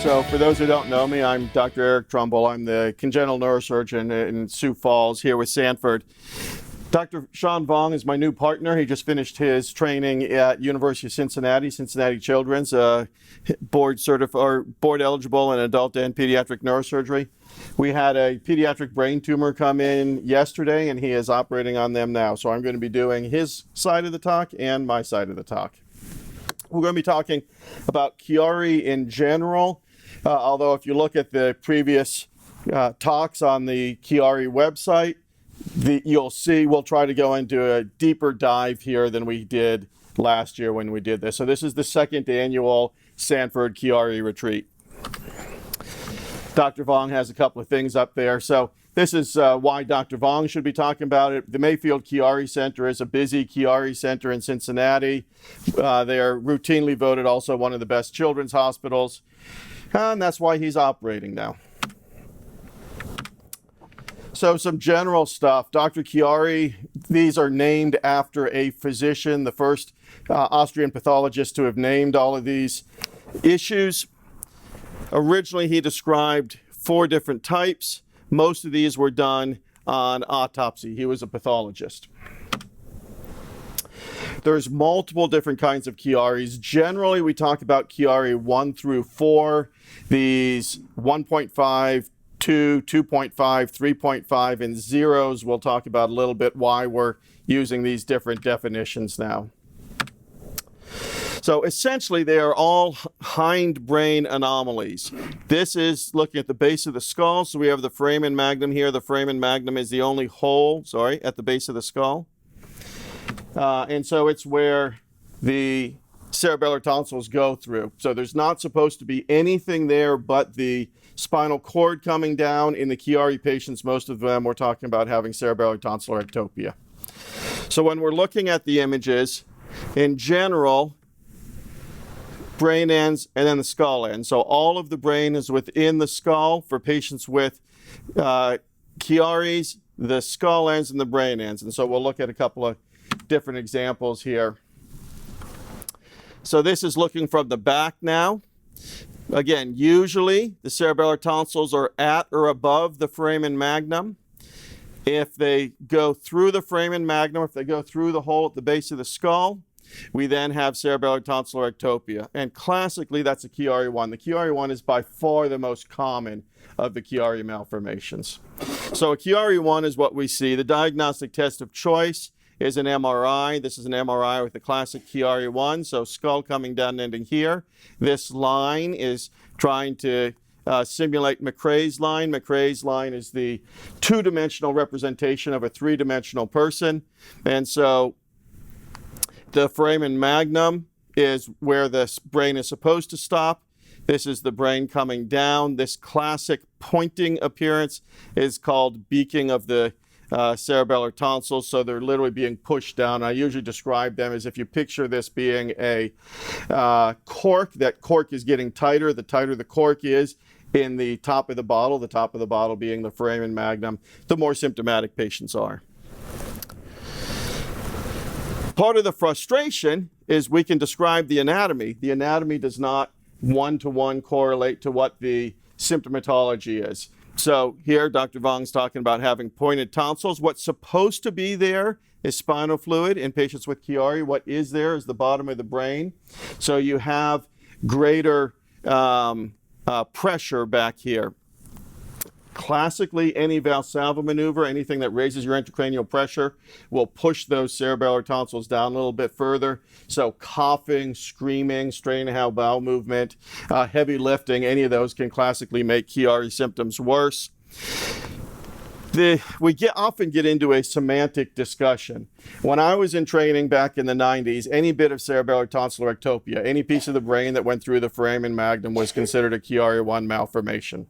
So for those who don't know me, I'm Dr. Eric Trumble. I'm the congenital neurosurgeon in Sioux Falls here with Sanford. Dr. Sean Vong is my new partner. He just finished his training at University of Cincinnati Children's, board eligible in adult and pediatric neurosurgery. We had a pediatric brain tumor come in yesterday, and he is operating on them now. So I'm going to be doing his side of the talk and my side of the talk. We're going to be talking about Chiari in general, although if you look at the previous talks on the Chiari website, you'll see we'll try to go into a deeper dive here than we did last year when we did this. So this is the second annual Sanford Chiari retreat. Dr. Vong has a couple of things up there. So this is why Dr. Vong should be talking about it. The Mayfield Chiari Center is a busy Chiari center in Cincinnati. They are routinely voted also one of the best children's hospitals, and that's why he's operating now. So some general stuff. Dr. Chiari, these are named after a physician, the first Austrian pathologist to have named all of these issues. Originally, he described 4 different types. Most of these were done on autopsy. He was a pathologist. There's multiple different kinds of Chiaris. Generally, we talk about Chiari 1 through 4. These 1.5, 2, 2.5, 3.5, and zeros. We'll talk about a little bit why we're using these different definitions now. So essentially, they are all hindbrain anomalies. This is looking at the base of the skull. So we have the foramen magnum here. The foramen magnum is the only hole, at the base of the skull. And so it's where the cerebellar tonsils go through. So there's not supposed to be anything there but the spinal cord coming down. In the Chiari patients, most of them, we're talking about having cerebellar tonsillar ectopia. So when we're looking at the images, in general, brain ends and then the skull ends. So all of the brain is within the skull. For patients with Chiaris, the skull ends and the brain ends. And so we'll look at a couple of different examples here. So this is looking from the back now. Again, usually the cerebellar tonsils are at or above the foramen magnum. If they go through the foramen magnum, if they go through the hole at the base of the skull, we then have cerebellar tonsillar ectopia. And classically, that's a Chiari 1. The Chiari 1 is by far the most common of the Chiari malformations. So a Chiari 1 is what we see. The diagnostic test of choice is an MRI. This is an MRI with the classic Chiari 1. So skull coming down and ending here. This line is trying to simulate McRae's line. McRae's line is the 2-dimensional representation of a 3-dimensional person. And so the foramen magnum is where this brain is supposed to stop. This is the brain coming down. This classic pointing appearance is called beaking of the cerebellar tonsils. So they're literally being pushed down. I usually describe them as if you picture this being a cork. That cork is getting tighter. The tighter the cork is in the top of the bottle being the foramen magnum, the more symptomatic patients are. Part of the frustration is we can describe the anatomy. The anatomy does not one-to-one correlate to what the symptomatology is. So here, Dr. Vong's talking about having pointed tonsils. What's supposed to be there is spinal fluid in patients with Chiari. What is there is the bottom of the brain. So you have greater pressure back here. Classically, any Valsalva maneuver, anything that raises your intracranial pressure, will push those cerebellar tonsils down a little bit further. So coughing, screaming, straining out bowel movement, heavy lifting, any of those can classically make Chiari symptoms worse. We often get into a semantic discussion. When I was in training back in the 90s, any bit of cerebellar tonsillar ectopia, any piece of the brain that went through the foramen magnum was considered a Chiari 1 malformation.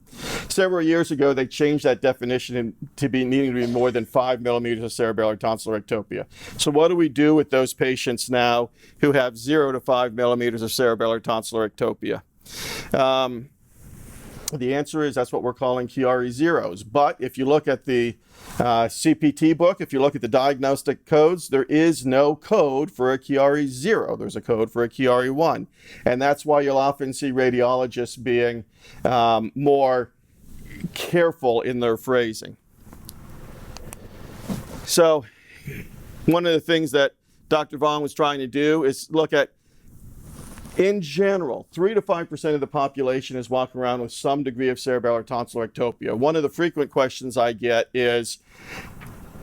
Several years ago, they changed that definition to be needing to be more than 5 millimeters of cerebellar tonsillar ectopia. So what do we do with those patients now who have 0 to 5 millimeters of cerebellar tonsillar ectopia? The answer is that's what we're calling Chiari zeros. But if you look at the CPT book, if you look at the diagnostic codes, there is no code for a Chiari 0. There's a code for a Chiari 1. And that's why you'll often see radiologists being more careful in their phrasing. So one of the things that Dr. Vaughn was trying to do is look at, in general, 3 to 5% of the population is walking around with some degree of cerebellar tonsillar ectopia. One of the frequent questions I get is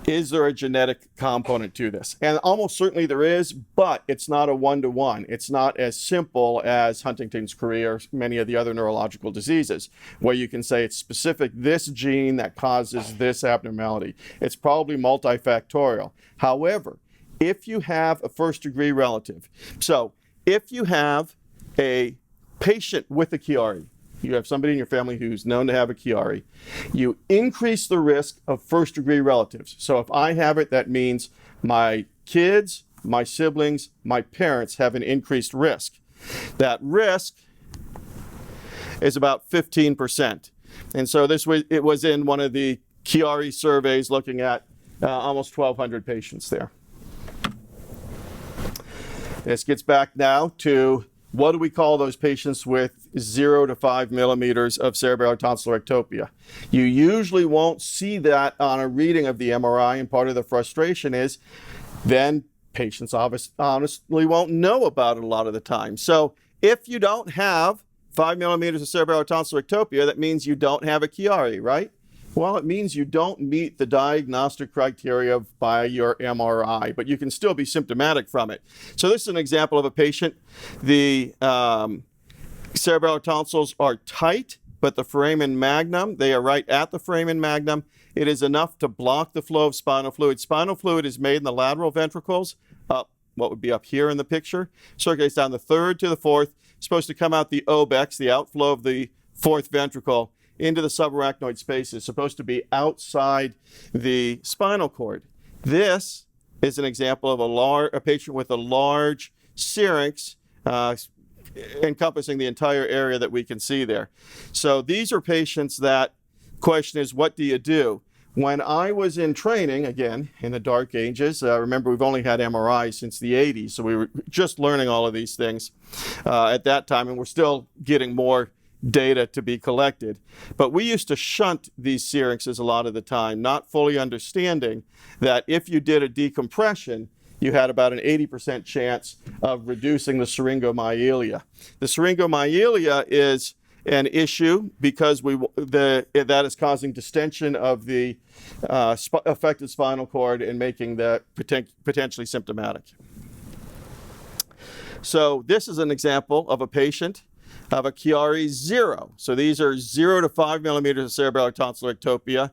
there a genetic component to this? And almost certainly there is, but it's not a one-to-one. It's not as simple as Huntington's chorea or many of the other neurological diseases, where you can say it's specific this gene that causes this abnormality. It's probably multifactorial. However, if you have a first-degree relative, so if you have a patient with a Chiari, you have somebody in your family who's known to have a Chiari, you increase the risk of first-degree relatives. So if I have it, that means my kids, my siblings, my parents have an increased risk. That risk is about 15%. And so it was in one of the Chiari surveys looking at almost 1,200 patients there. This gets back now to what do we call those patients with 0 to 5 millimeters of cerebellar tonsillar ectopia. You usually won't see that on a reading of the MRI, and part of the frustration is then patients honestly won't know about it a lot of the time. So if you don't have 5 millimeters of cerebellar tonsillar ectopia, that means you don't have a Chiari, right? Well, it means you don't meet the diagnostic criteria by your MRI, but you can still be symptomatic from it. So this is an example of a patient. The cerebellar tonsils are tight, but the foramen magnum, they are right at the foramen magnum. It is enough to block the flow of spinal fluid. Spinal fluid is made in the lateral ventricles, up what would be up here in the picture, circulates down the third to the fourth, supposed to come out the obex, the outflow of the fourth ventricle, into the subarachnoid space, is supposed to be outside the spinal cord. This is an example of a patient with a large syrinx encompassing the entire area that we can see there. So these are patients that question is, what do you do? When I was in training, again, in the dark ages, remember we've only had MRI since the 80s, so we were just learning all of these things at that time, and we're still getting more data to be collected. But we used to shunt these syrinxes a lot of the time, not fully understanding that if you did a decompression, you had about an 80% chance of reducing the syringomyelia. The syringomyelia is an issue because that is causing distension of the affected spinal cord and making that potentially symptomatic. So this is an example of a patient of a Chiari 0. So these are 0 to 5 millimeters of cerebellar tonsillar ectopia.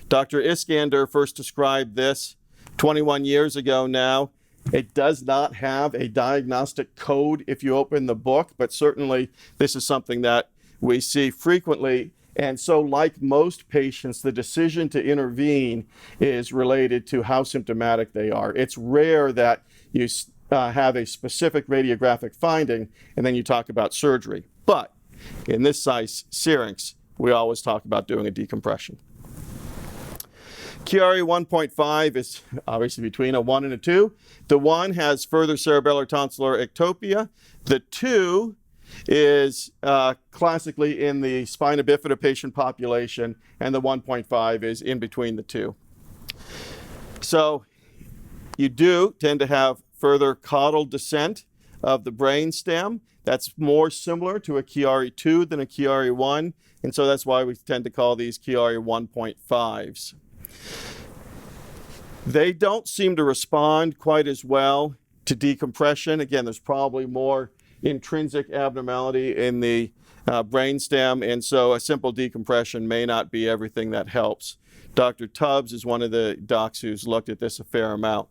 Dr. Iskander first described this 21 years ago now. It does not have a diagnostic code if you open the book, but certainly this is something that we see frequently. And so like most patients, the decision to intervene is related to how symptomatic they are. It's rare that you have a specific radiographic finding and then you talk about surgery. But in this size syrinx, we always talk about doing a decompression. Chiari 1.5 is obviously between a 1 and a 2. The 1 has further cerebellar tonsillar ectopia. The 2 is classically in the spina bifida patient population, and the 1.5 is in between the two. So you do tend to have further caudal descent of the brain stem. That's more similar to a Chiari 2 than a Chiari 1, and so that's why we tend to call these Chiari 1.5s. They don't seem to respond quite as well to decompression. Again, there's probably more intrinsic abnormality in the brainstem, and so a simple decompression may not be everything that helps. Dr. Tubbs is one of the docs who's looked at this a fair amount.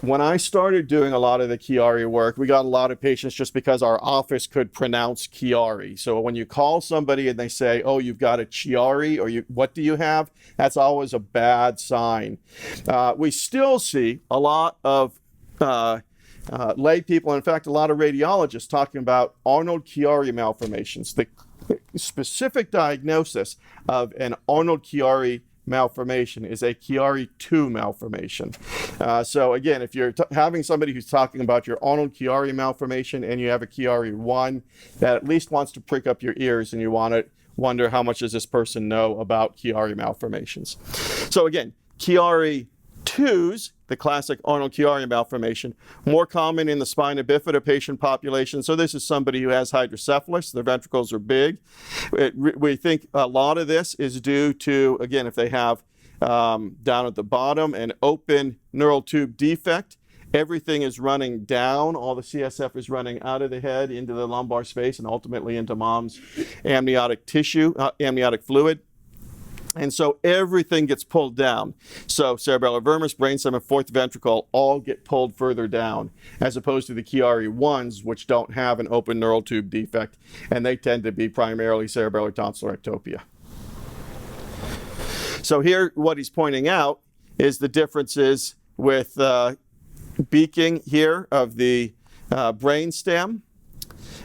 When I started doing a lot of the Chiari work, we got a lot of patients just because our office could pronounce Chiari. So when you call somebody and they say, oh, you've got a Chiari, or what do you have? That's always a bad sign. We still see a lot of lay people, in fact, a lot of radiologists talking about Arnold-Chiari malformations. The specific diagnosis of an Arnold-Chiari malformation is a Chiari 2 malformation. So again, if you're having somebody who's talking about your Arnold-Chiari malformation and you have a Chiari 1, that at least wants to prick up your ears, and you want to wonder, how much does this person know about Chiari malformations? So again, Chiari 2s, the classic Arnold-Chiari malformation, more common in the spina bifida patient population. So this is somebody who has hydrocephalus. Their ventricles are big. We think a lot of this is due to, again, if they have down at the bottom an open neural tube defect, everything is running down. All the CSF is running out of the head into the lumbar space and ultimately into mom's amniotic tissue, amniotic fluid. And so everything gets pulled down. So cerebellar vermis, brainstem, and fourth ventricle all get pulled further down, as opposed to the Chiari 1s, which don't have an open neural tube defect, and they tend to be primarily cerebellar tonsillar ectopia. So here, what he's pointing out is the differences with beaking here of the brainstem,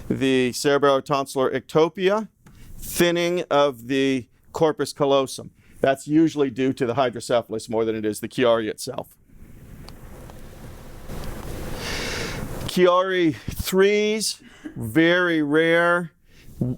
the cerebellar tonsillar ectopia, thinning of the corpus callosum. That's usually due to the hydrocephalus more than it is the Chiari itself. Chiari 3s, very rare.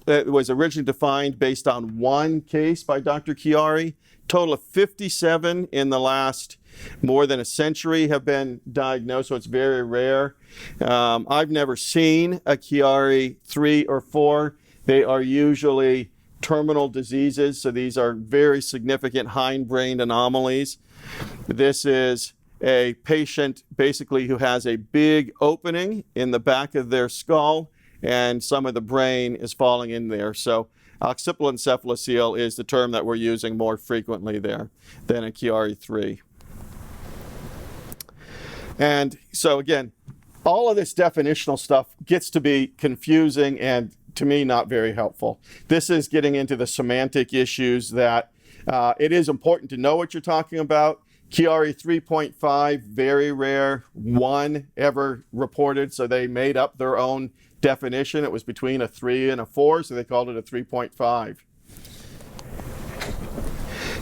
It was originally defined based on one case by Dr. Chiari. Total of 57 in the last more than a century have been diagnosed, so it's very rare. I've never seen a Chiari 3 or 4. They are usually terminal diseases, so these are very significant hindbrain anomalies. This is a patient basically who has a big opening in the back of their skull, and some of the brain is falling in there. So occipital encephalocele is the term that we're using more frequently there than a Chiari 3. And so again, all of this definitional stuff gets to be confusing and, to me, not very helpful. This is getting into the semantic issues that it is important to know what you're talking about. Chiari 3.5, very rare, 1 ever reported, so they made up their own definition. It was between a 3 and a 4, so they called it a 3.5.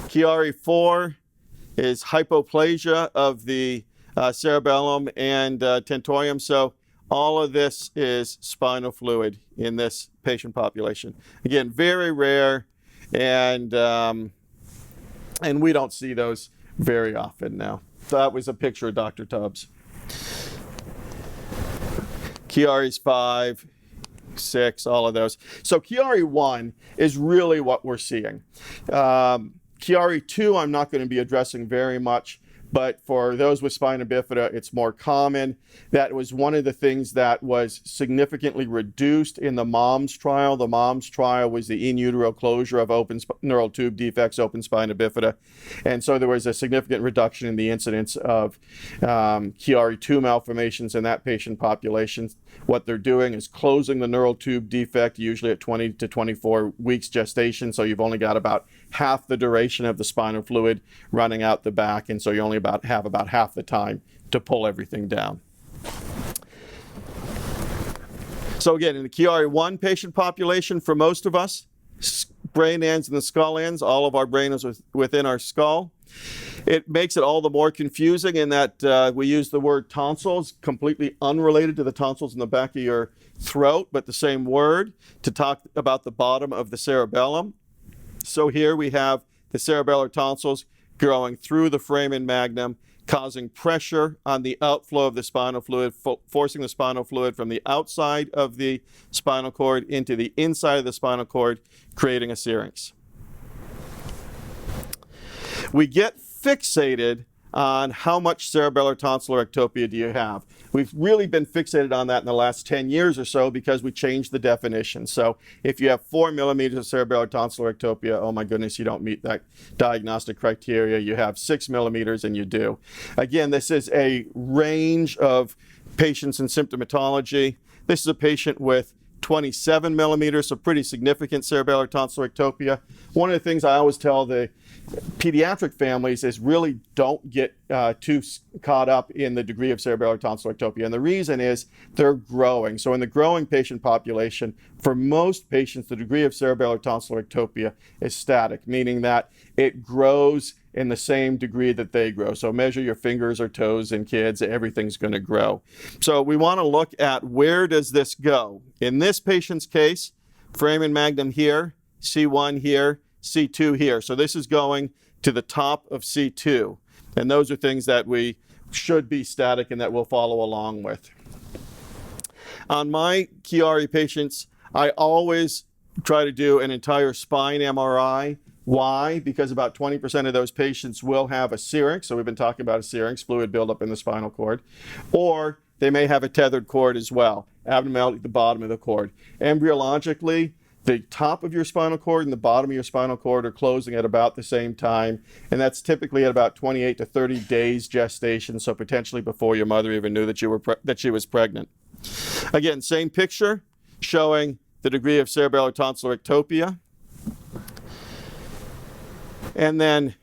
Chiari 4 is hypoplasia of the cerebellum and tentorium, so all of this is spinal fluid in this patient population. Again, very rare, and we don't see those very often now. That was a picture of Dr. Tubbs. Chiari's 5, 6, all of those. So Chiari 1 is really what we're seeing. Chiari 2 I'm not going to be addressing very much, but for those with spina bifida, it's more common. That was one of the things that was significantly reduced in the MOMS trial. The MOMS trial was the in utero closure of open neural tube defects, open spina bifida. And so there was a significant reduction in the incidence of Chiari 2 malformations in that patient population. What they're doing is closing the neural tube defect, usually at 20 to 24 weeks gestation. So you've only got about half the duration of the spinal fluid running out the back, and so you only have about half the time to pull everything down. So again, in the Chiari 1 patient population, for most of us, brain ends and the skull ends, all of our brain is within our skull. It makes it all the more confusing in that we use the word tonsils, completely unrelated to the tonsils in the back of your throat, but the same word, to talk about the bottom of the cerebellum. So here we have the cerebellar tonsils growing through the foramen magnum, causing pressure on the outflow of the spinal fluid, forcing the spinal fluid from the outside of the spinal cord into the inside of the spinal cord, creating a syrinx. We get fixated on how much cerebellar tonsillar ectopia do you have. We've really been fixated on that in the last 10 years or so because we changed the definition. So if you have 4 millimeters of cerebellar tonsillar ectopia, oh my goodness, you don't meet that diagnostic criteria. You have 6 millimeters and you do. Again, this is a range of patients and symptomatology. This is a patient with 27 millimeters, so pretty significant cerebellar tonsillar ectopia. One of the things I always tell the pediatric families is really don't get too caught up in the degree of cerebellar tonsil ectopia. And the reason is they're growing. So in the growing patient population, for most patients, the degree of cerebellar tonsil ectopia is static, meaning that it grows in the same degree that they grow. So measure your fingers or toes in kids, everything's going to grow. So we want to look at where does this go. In this patient's case, foramen magnum here, C1 here, C2 here. So this is going to the top of C2. And those are things that we should be static and that we'll follow along with. On my Chiari patients, I always try to do an entire spine MRI. Why? Because about 20% of those patients will have a syrinx. So we've been talking about a syrinx, fluid buildup in the spinal cord. Or they may have a tethered cord as well, abnormality at the bottom of the cord. Embryologically, the top of your spinal cord and the bottom of your spinal cord are closing at about the same time, and that's typically at about 28 to 30 days gestation, so potentially before your mother even knew that she was pregnant. Again, same picture showing the degree of cerebellar tonsillar ectopia. And then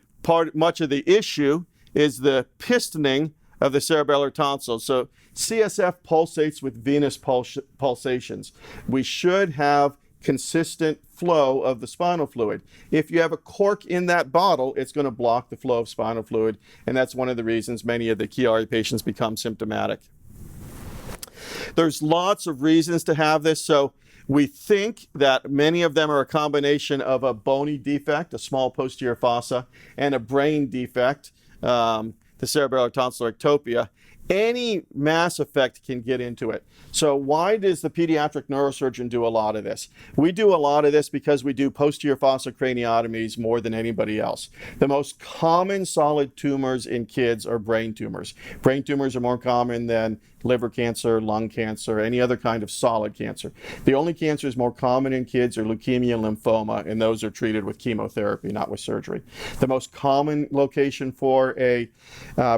much of the issue is the pistoning of the cerebellar tonsils. So CSF pulsates with venous pulsations. We should have consistent flow of the spinal fluid. If you have a cork in that bottle, it's going to block the flow of spinal fluid, and that's one of the reasons many of the Chiari patients become symptomatic. There's lots of reasons to have this. So we think that many of them are a combination of a bony defect, a small posterior fossa, and a brain defect, the cerebellar tonsillar ectopia. Any mass effect can get into it. So why does the pediatric neurosurgeon do a lot of this? We do a lot of this because we do posterior fossa craniotomies more than anybody else. The most common solid tumors in kids are brain tumors. Brain tumors are more common than liver cancer, lung cancer, any other kind of solid cancer. The only cancers more common in kids are leukemia and lymphoma, and those are treated with chemotherapy, not with surgery. The most common location for a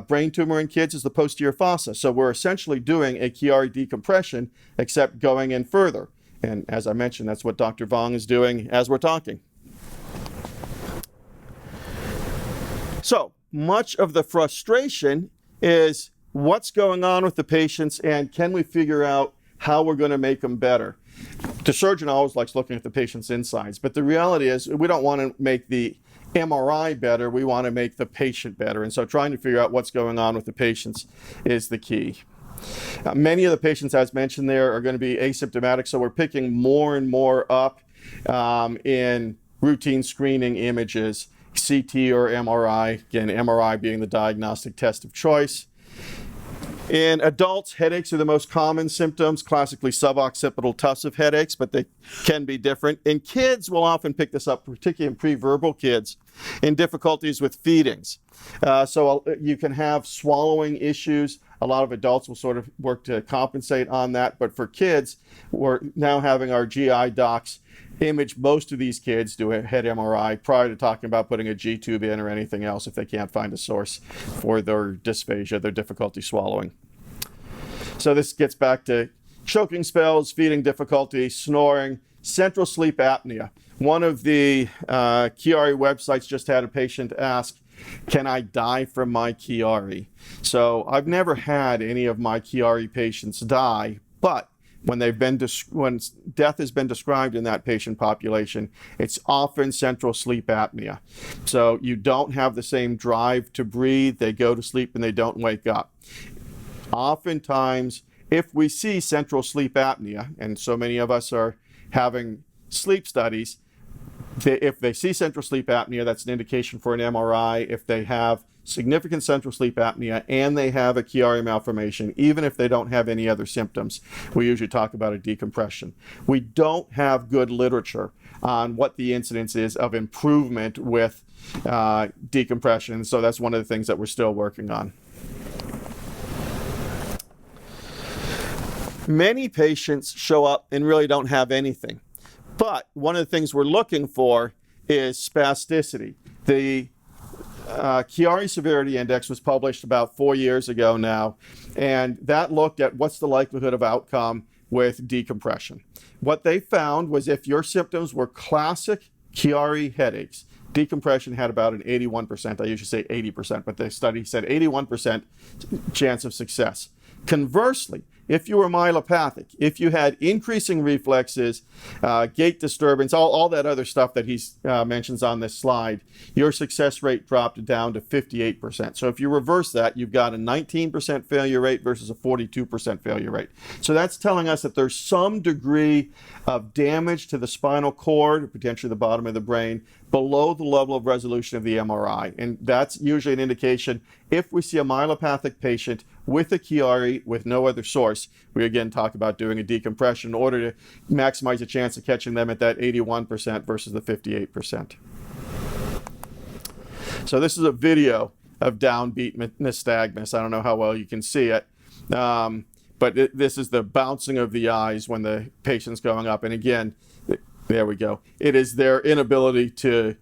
brain tumor in kids is the posterior fossa. So we're essentially doing a Chiari decompression, except going in further. And as I mentioned, that's what Dr. Vong is doing as we're talking. So much of the frustration is what's going on with the patients and can we figure out how we're going to make them better. The surgeon always likes looking at the patient's insides, but the reality is we don't want to make the MRI better, we want to make the patient better. And so trying to figure out what's going on with the patients is the key. Many of the patients, as mentioned there, are going to be asymptomatic, so we're picking more and more up in routine screening images, CT or MRI, again, MRI being the diagnostic test of choice. In adults, headaches are the most common symptoms, classically suboccipital tussive headaches, but they can be different. In kids, we'll often pick this up, particularly in preverbal kids, in difficulties with feedings. So you can have swallowing issues. A lot of adults will sort of work to compensate on that, but for kids, we're now having our GI docs image most of these kids, do a head MRI prior to talking about putting a G-tube in or anything else if they can't find a source for their dysphagia, their difficulty swallowing. So this gets back to choking spells, feeding difficulty, snoring, central sleep apnea. One of the Chiari websites just had a patient ask, can I die from my Chiari? So I've never had any of my Chiari patients die, but when death has been described in that patient population, it's often central sleep apnea. So you don't have the same drive to breathe, they go to sleep and they don't wake up. Oftentimes, if we see central sleep apnea, and so many of us are having sleep studies, if they see central sleep apnea, that's an indication for an MRI. If they have significant central sleep apnea and they have a Chiari malformation, even if they don't have any other symptoms, we usually talk about a decompression. We don't have good literature on what the incidence is of improvement with decompression, so that's one of the things that we're still working on. Many patients show up and really don't have anything. But one of the things we're looking for is spasticity. The Chiari Severity Index was published about 4 years ago now, and that looked at what's the likelihood of outcome with decompression. What they found was if your symptoms were classic Chiari headaches, decompression had about an 81%, I usually say 80%, but the study said 81% chance of success. Conversely, if you were myelopathic, if you had increasing reflexes, gait disturbance, all that other stuff that he mentions on this slide, your success rate dropped down to 58%. So if you reverse that, you've got a 19% failure rate versus a 42% failure rate. So that's telling us that there's some degree of damage to the spinal cord, or potentially the bottom of the brain, below the level of resolution of the MRI. And that's usually an indication if we see a myelopathic patient with a Chiari with no other source, we again talk about doing a decompression in order to maximize the chance of catching them at that 81% versus the 58%. So this is a video of downbeat nystagmus. I don't know how well you can see it, but this is the bouncing of the eyes when the patient's going up. And again, there we go. It is their inability to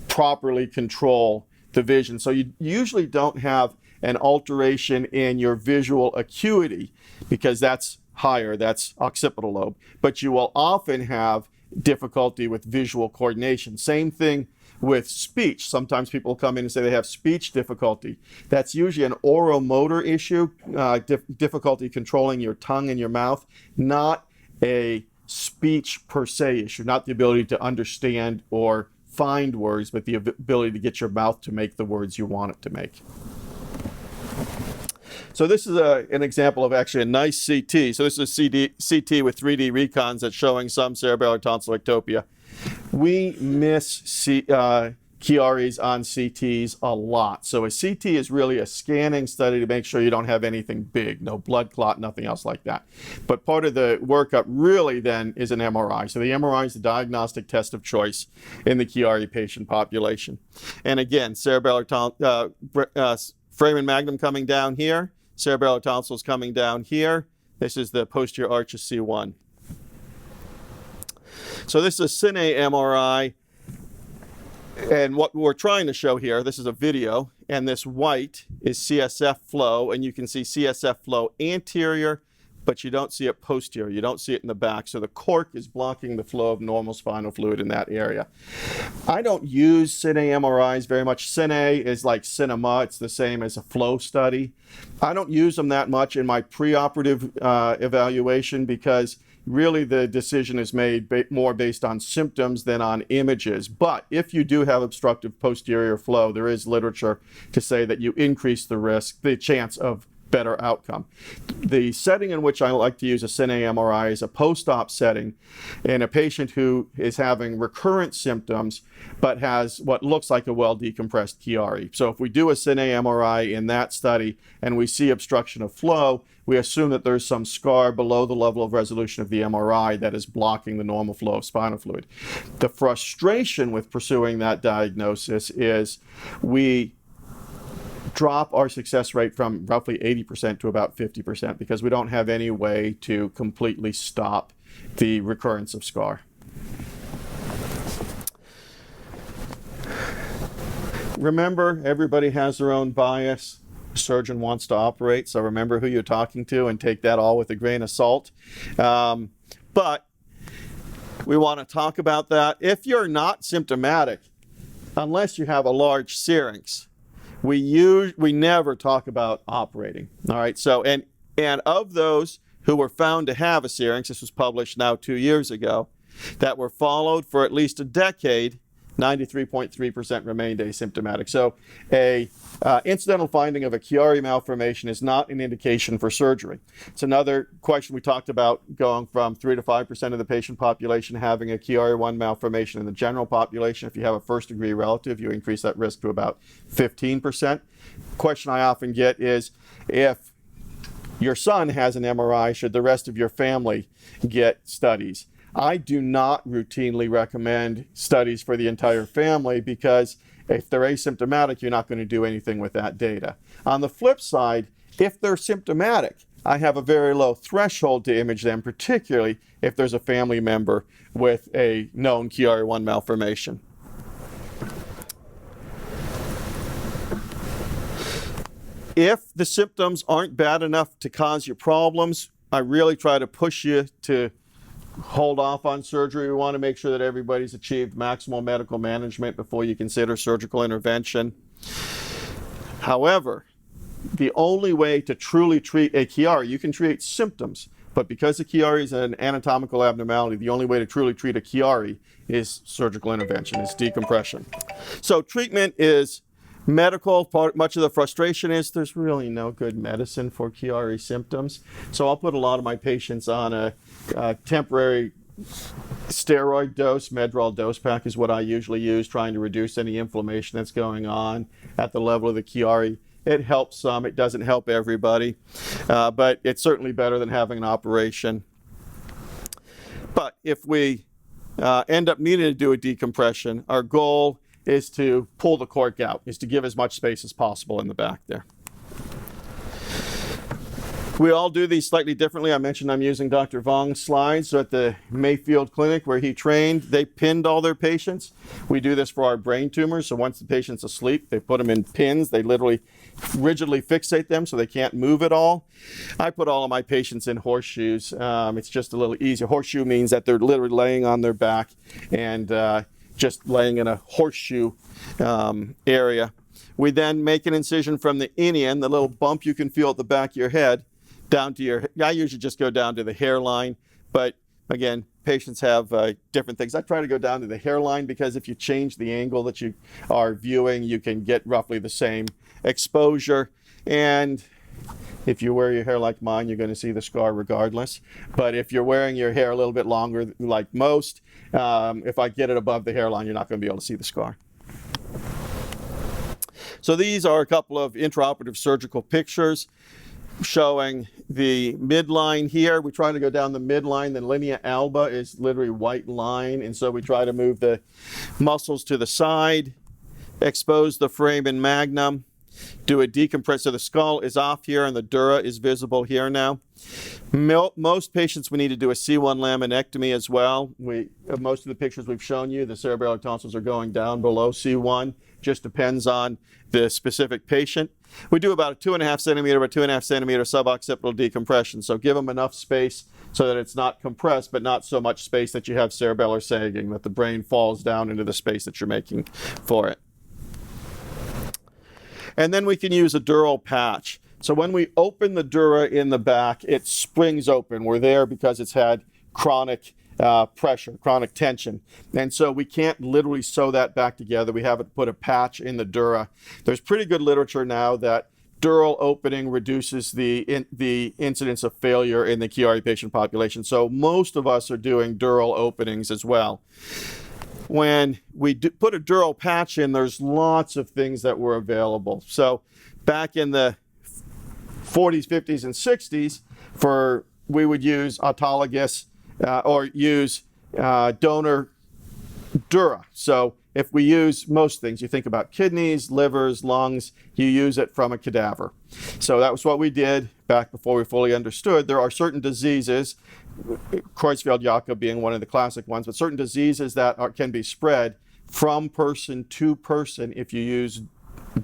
properly control the vision. So you usually don't have an alteration in your visual acuity because that's higher, that's occipital lobe, but you will often have difficulty with visual coordination. Same thing with speech. Sometimes people come in and say they have speech difficulty. That's usually an oromotor issue, difficulty controlling your tongue and your mouth, not a speech per se issue, not the ability to understand or find words, but the ability to get your mouth to make the words you want it to make. So this is an example of actually a nice CT. So this is a CT with 3D recons that's showing some cerebellar tonsil ectopia. We miss Chiaris on CTs a lot. So a CT is really a scanning study to make sure you don't have anything big, no blood clot, nothing else like that. But part of the workup really then is an MRI. So the MRI is the diagnostic test of choice in the Chiari patient population. And again, cerebellar foramen magnum coming down here, cerebellar tonsils coming down here. This is the posterior arch of C1. So this is a cine MRI. And what we're trying to show here, this is a video, and this white is CSF flow, and you can see CSF flow anterior, but you don't see it posterior. You don't see it in the back. So the cork is blocking the flow of normal spinal fluid in that area. I don't use cine MRIs very much. Cine is like cinema. It's the same as a flow study. I don't use them that much in my preoperative evaluation because really the decision is made more based on symptoms than on images. But if you do have obstructive posterior flow, there is literature to say that you increase the risk, the chance of better outcome. The setting in which I like to use a cine MRI is a post-op setting in a patient who is having recurrent symptoms but has what looks like a well-decompressed Chiari. So if we do a cine MRI in that study and we see obstruction of flow, we assume that there's some scar below the level of resolution of the MRI that is blocking the normal flow of spinal fluid. The frustration with pursuing that diagnosis is we drop our success rate from roughly 80% to about 50% because we don't have any way to completely stop the recurrence of scar. Remember, everybody has their own bias. The surgeon wants to operate, so remember who you're talking to and take that all with a grain of salt. But we want to talk about that. If you're not symptomatic, unless you have a large syrinx, we never talk about operating. All right. So and of those who were found to have a syrinx, this was published now 2 years ago, that were followed for at least a decade, 93.3% remained asymptomatic. So a incidental finding of a Chiari malformation is not an indication for surgery. It's another question we talked about, going from 3 to 5% of the patient population having a Chiari-1 malformation in the general population. If you have a first-degree relative, you increase that risk to about 15%. Question I often get is, if your son has an MRI, should the rest of your family get studies? I do not routinely recommend studies for the entire family because if they're asymptomatic, you're not going to do anything with that data. On the flip side, if they're symptomatic, I have a very low threshold to image them, particularly if there's a family member with a known Chiari-1 malformation. If the symptoms aren't bad enough to cause you problems, I really try to push you to hold off on surgery. We want to make sure that everybody's achieved maximal medical management before you consider surgical intervention. However, the only way to truly treat a Chiari, you can treat symptoms, but because the Chiari is an anatomical abnormality, the only way to truly treat a Chiari is surgical intervention, is decompression. So treatment is medical. Much of the frustration is there's really no good medicine for Chiari symptoms. So I'll put a lot of my patients on a temporary steroid dose. Medrol dose pack is what I usually use, trying to reduce any inflammation that's going on at the level of the Chiari. It helps some. It doesn't help everybody, but it's certainly better than having an operation. But if we end up needing to do a decompression, our goal is to pull the cork out, is to give as much space as possible in the back there. We all do these slightly differently. I mentioned I'm using Dr. Vong's slides. So at the Mayfield Clinic where he trained, they pinned all their patients. We do this for our brain tumors. So once the patient's asleep, they put them in pins. They literally rigidly fixate them so they can't move at all. I put all of my patients in horseshoes. It's just a little easier. Horseshoe means that they're literally laying on their back and just laying in a horseshoe area. We then make an incision from the inion, the little bump you can feel at the back of your head, down to your, I usually just go down to the hairline, but again, patients have different things. I try to go down to the hairline because if you change the angle that you are viewing, you can get roughly the same exposure. And if you wear your hair like mine, you're going to see the scar regardless. But if you're wearing your hair a little bit longer, like most, if I get it above the hairline, you're not going to be able to see the scar. So these are a couple of intraoperative surgical pictures showing the midline here. We try to go down the midline. The linea alba is literally white line, and so we try to move the muscles to the side, expose the foramen magnum, do a decompress. So the skull is off here and the dura is visible here now. Most patients we need to do a C1 laminectomy as well. Most of the pictures we've shown you, the cerebellar tonsils are going down below C1. Just depends on the specific patient. We do about a 2.5 centimeter by 2.5 centimeter suboccipital decompression. So give them enough space so that it's not compressed, but not so much space that you have cerebellar sagging, that the brain falls down into the space that you're making for it. And then we can use a dural patch. So when we open the dura in the back, it springs open. We're there because it's had chronic pressure, chronic tension. And so we can't literally sew that back together. We have to put a patch in the dura. There's pretty good literature now that dural opening reduces the incidence of failure in the Chiari patient population. So most of us are doing dural openings as well. When we put a dural patch in, there's lots of things that were available. So back in the 40s, 50s, and 60s, we would use autologous or use donor dura. So if we use most things, you think about kidneys, livers, lungs, you use it from a cadaver. So that was what we did back before we fully understood. There are certain diseases, Creutzfeldt-Jakob being one of the classic ones, but certain diseases that can be spread from person to person if you use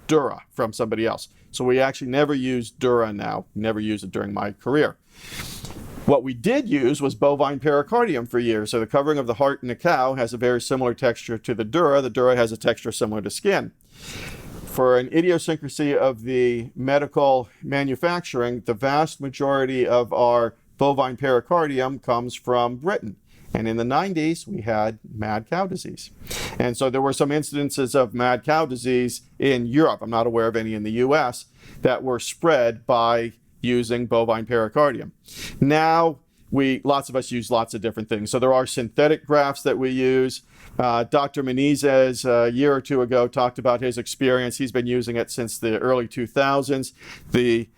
dura from somebody else. So we actually never use dura now, never used it during my career. What we did use was bovine pericardium for years. So the covering of the heart in a cow has a very similar texture to the dura. The dura has a texture similar to skin. For an idiosyncrasy of the medical manufacturing, the vast majority of our bovine pericardium comes from Britain. And in the 90s, we had mad cow disease. And so there were some incidences of mad cow disease in Europe. I'm not aware of any in the US that were spread by using bovine pericardium. Now, lots of us use lots of different things. So there are synthetic grafts that we use. Dr. Menezes, a year or two ago, talked about his experience. He's been using it since the early 2000s, the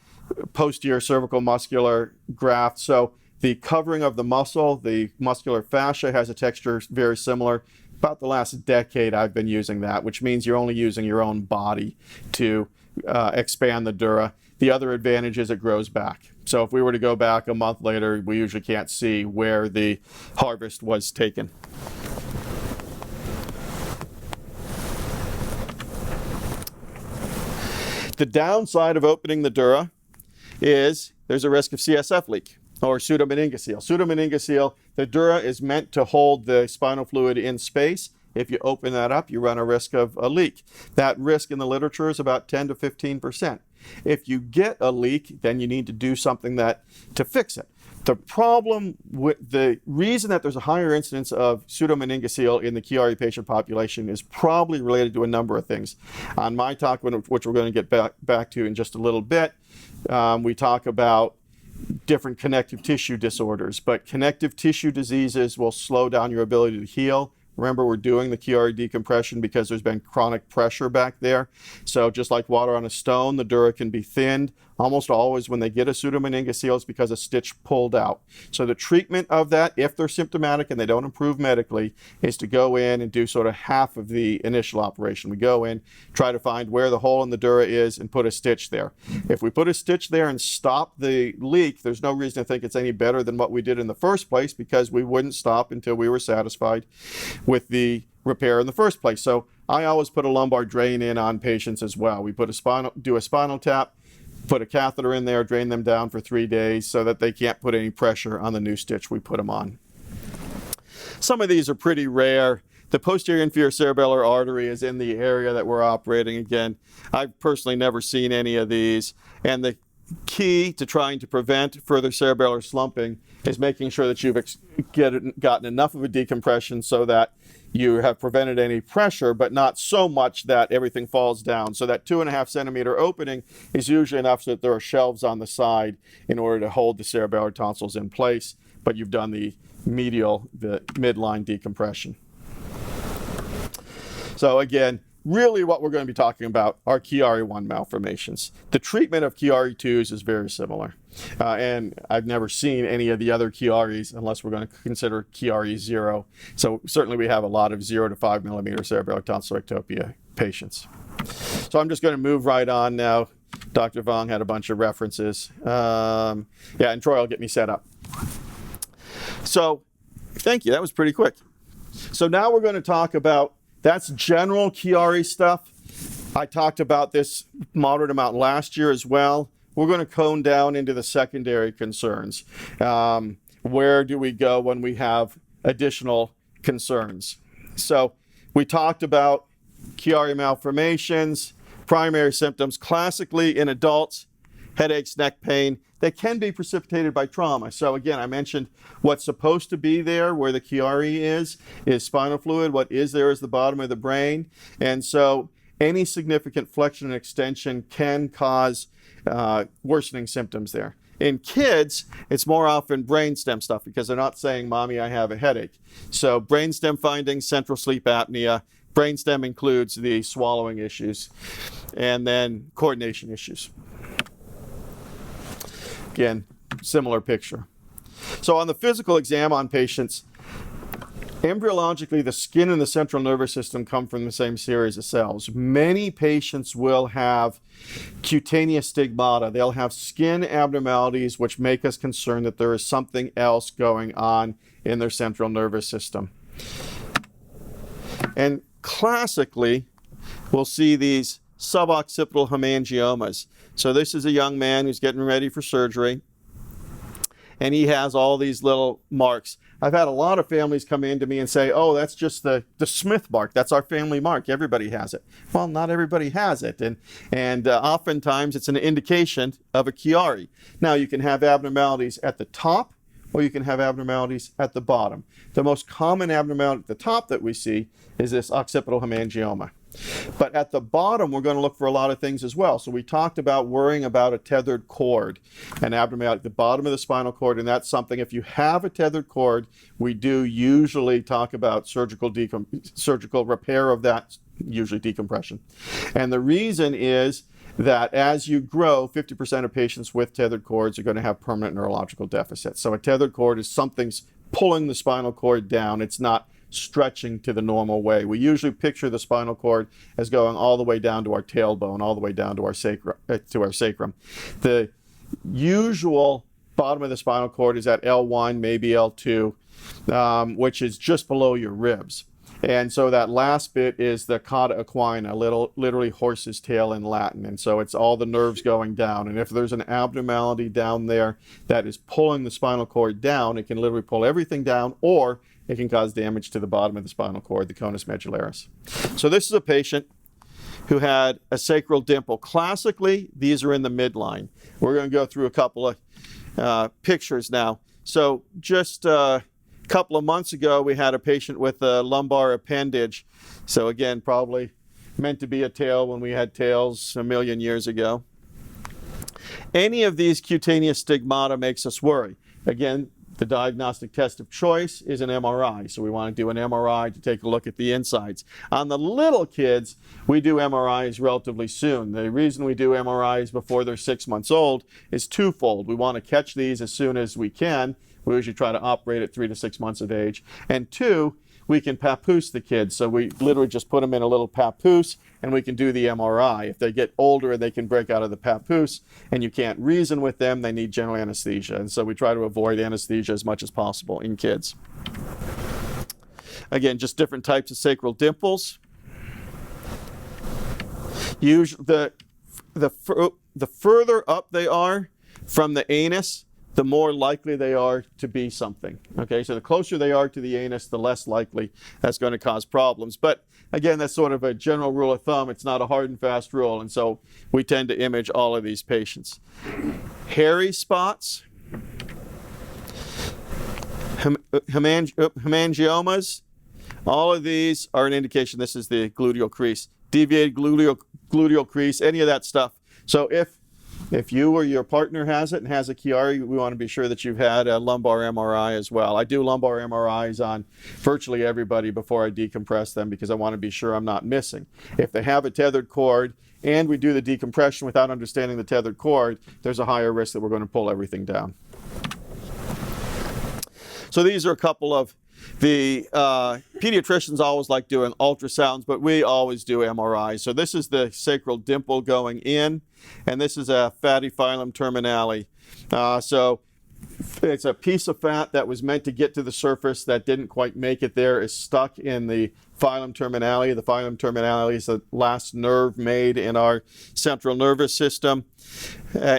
posterior cervical muscular graft. So the covering of the muscle, the muscular fascia, has a texture very similar. About the last decade, I've been using that, which means you're only using your own body to expand the dura. The other advantage is it grows back. So if we were to go back a month later, we usually can't see where the harvest was taken. The downside of opening the dura is there's a risk of CSF leak. or pseudomeningocele. Pseudomeningocele, the dura is meant to hold the spinal fluid in space. If you open that up, you run a risk of a leak. That risk in the literature is about 10 to 15%. If you get a leak, then you need to do something to fix it. The problem with the reason that there's a higher incidence of pseudomeningocele in the Chiari patient population is probably related to a number of things. On my talk, which we're going to get back to in just a little bit, we talk about different connective tissue disorders, but connective tissue diseases will slow down your ability to heal. Remember, we're doing the Chiari decompression because there's been chronic pressure back there. So just like water on a stone, the dura can be thinned. Almost always when they get a pseudomeningocele, it's because a stitch pulled out. So the treatment of that, if they're symptomatic and they don't improve medically, is to go in and do sort of half of the initial operation. We go in, try to find where the hole in the dura is and put a stitch there. If we put a stitch there and stop the leak, there's no reason to think it's any better than what we did in the first place, because we wouldn't stop until we were satisfied with the repair in the first place. So I always put a lumbar drain in on patients as well. We do a spinal tap, put a catheter in there, drain them down for 3 days so that they can't put any pressure on the new stitch we put them on. Some of these are pretty rare. The posterior inferior cerebellar artery is in the area that we're operating. Again, I've personally never seen any of these. And the key to trying to prevent further cerebellar slumping is making sure that you've gotten enough of a decompression so that you have prevented any pressure, but not so much that everything falls down. So that 2.5 centimeter opening is usually enough so that there are shelves on the side in order to hold the cerebellar tonsils in place, but you've done the midline decompression. So again, really what we're going to be talking about are Chiari 1 malformations. The treatment of Chiari 2s is very similar. And I've never seen any of the other Chiaris unless we're going to consider Chiari 0. So certainly we have a lot of 0 to 5 millimeter cerebellar tonsil ectopia patients. So I'm just going to move right on now. Dr. Vong had a bunch of references. Yeah, and Troy will get me set up. So thank you. That was pretty quick. So now we're going to talk about, that's general Chiari stuff. I talked about this moderate amount last year as well. We're going to cone down into the secondary concerns. Where do we go when we have additional concerns? So we talked about Chiari malformations, primary symptoms, classically in adults, headaches, neck pain. They can be precipitated by trauma. So again, I mentioned what's supposed to be there where the Chiari is spinal fluid. What is there is the bottom of the brain. And so any significant flexion and extension can cause worsening symptoms there. In kids, it's more often brainstem stuff because they're not saying, "Mommy, I have a headache." So brainstem findings, central sleep apnea. Brainstem includes the swallowing issues and then coordination issues. Again, similar picture. So on the physical exam on patients, embryologically, the skin and the central nervous system come from the same series of cells. Many patients will have cutaneous stigmata. They'll have skin abnormalities which make us concerned that there is something else going on in their central nervous system. And classically, we'll see these suboccipital hemangiomas. So this is a young man who's getting ready for surgery, and he has all these little marks. I've had a lot of families come in to me and say, "Oh, that's just the Smith mark. That's our family mark. Everybody has it." Well, not everybody has it, and oftentimes it's an indication of a Chiari. Now, you can have abnormalities at the top, or you can have abnormalities at the bottom. The most common abnormality at the top that we see is this occipital hemangioma. But at the bottom, we're going to look for a lot of things as well. So we talked about worrying about a tethered cord, an abnormality at the bottom of the spinal cord, and that's something, if you have a tethered cord, we do usually talk about surgical repair of that, usually decompression. And the reason is that as you grow, 50% of patients with tethered cords are going to have permanent neurological deficits. So a tethered cord is something's pulling the spinal cord down. It's not stretching to the normal way. We usually picture the spinal cord as going all the way down to our tailbone, all the way down to our sacrum. The usual bottom of the spinal cord is at L1, maybe L2, which is just below your ribs. And so that last bit is the cauda equina, literally horse's tail in Latin. And so it's all the nerves going down. And if there's an abnormality down there that is pulling the spinal cord down, it can literally pull everything down, or it can cause damage to the bottom of the spinal cord, the conus medullaris. So this is a patient who had a sacral dimple. Classically, these are in the midline. We're going to go through a couple of pictures now. So just a couple of months ago, we had a patient with a lumbar appendage. So again, probably meant to be a tail when we had tails a million years ago. Any of these cutaneous stigmata makes us worry. Again, the diagnostic test of choice is an MRI. So we want to do an MRI to take a look at the insides. On the little kids, we do MRIs relatively soon. The reason we do MRIs before they're 6 months old is twofold. We want to catch these as soon as we can. We usually try to operate at 3 to 6 months of age. And two, we can papoose the kids. So we literally just put them in a little papoose and we can do the MRI. If they get older, they can break out of the papoose and you can't reason with them, they need general anesthesia. And so we try to avoid anesthesia as much as possible in kids. Again, just different types of sacral dimples. Usually, the further up they are from the anus, the more likely they are to be something. Okay, so the closer they are to the anus, the less likely that's going to cause problems. But again, that's sort of a general rule of thumb. It's not a hard and fast rule, and so we tend to image all of these patients. Hairy spots, hemangiomas, all of these are an indication this is the gluteal crease. Deviated gluteal crease, any of that stuff. So if you or your partner has it and has a Chiari, we want to be sure that you've had a lumbar MRI as well. I do lumbar MRIs on virtually everybody before I decompress them because I want to be sure I'm not missing. If they have a tethered cord and we do the decompression without understanding the tethered cord, there's a higher risk that we're going to pull everything down. So these are a couple of the pediatricians always like doing ultrasounds, but we always do MRIs. So this is the sacral dimple going in, and this is a fatty filum terminale. So it's a piece of fat that was meant to get to the surface that didn't quite make it there, is stuck in the filum terminale. The filum terminale is the last nerve made in our central nervous system.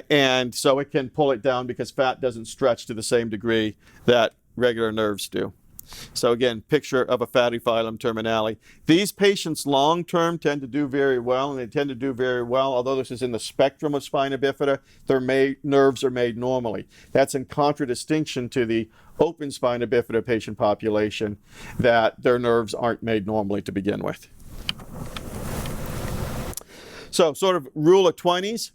And so it can pull it down because fat doesn't stretch to the same degree that regular nerves do. So again, picture of a fatty filum terminale. These patients long-term tend to do very well, and they tend to do very well, although this is in the spectrum of spina bifida, their nerves are made normally. That's in contradistinction to the open spina bifida patient population, that their nerves aren't made normally to begin with. So sort of rule of 20s,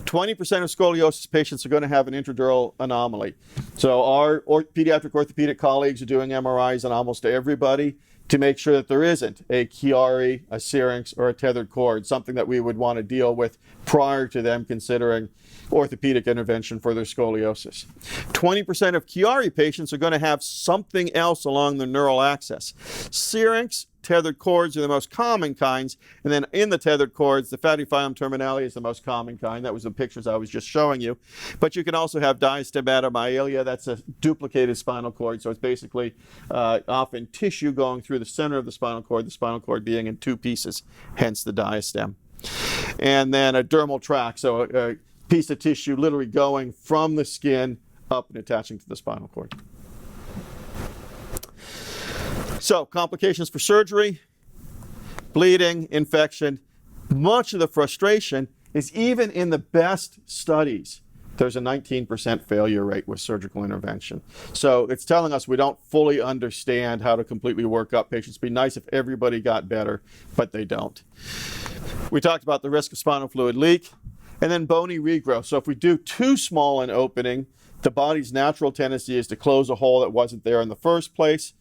20% of scoliosis patients are going to have an intradural anomaly. So our pediatric orthopedic colleagues are doing MRIs on almost everybody to make sure that there isn't a Chiari, a syrinx, or a tethered cord, something that we would want to deal with prior to them considering orthopedic intervention for their scoliosis. 20% of Chiari patients are going to have something else along the neural axis. Syrinx, tethered cords are the most common kinds, and then in the tethered cords, the fatty filum terminale is the most common kind. That was the pictures I was just showing you. But you can also have Syringomyelia. That's a duplicated spinal cord, so it's basically often tissue going through the center of the spinal cord being in two pieces, hence the diastem. And then a dermal tract, so a piece of tissue literally going from the skin up and attaching to the spinal cord. So, complications for surgery, bleeding, infection. Much of the frustration is even in the best studies, there's a 19% failure rate with surgical intervention. So it's telling us we don't fully understand how to completely work up patients. It'd be nice if everybody got better, but they don't. We talked about the risk of spinal fluid leak, and then bony regrowth. So if we do too small an opening, the body's natural tendency is to close a hole that wasn't there in the first place.